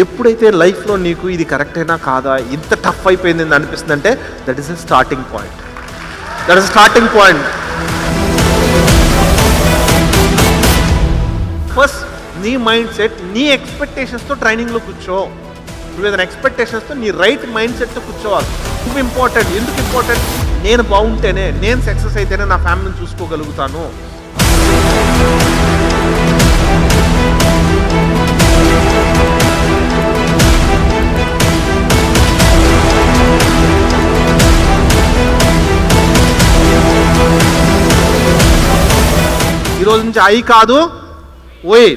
ఎప్పుడైతే లైఫ్లో నీకు ఇది కరెక్టేనా కాదా, ఇంత టఫ్ అయిపోయింది అని అనిపిస్తుంది అంటే that is a starting point. That is starting point. First నీ మైండ్ సెట్, నీ ఎక్స్పెక్టేషన్స్తో ట్రైనింగ్లో కూర్చో. నువ్వు ఏదైనా ఎక్స్పెక్టేషన్స్తో నీ రైట్ మైండ్ సెట్తో కూర్చోవాలి. నువ్వు ఇంపార్టెంట్. ఎందుకు ఇంపార్టెంట్? నేను బాగుంటేనే, నేను సక్సెస్ అయితేనే నా ఫ్యామిలీని చూసుకోగలుగుతాను. ఈరోజు నుంచి ఐ కాదు, ఓయ్.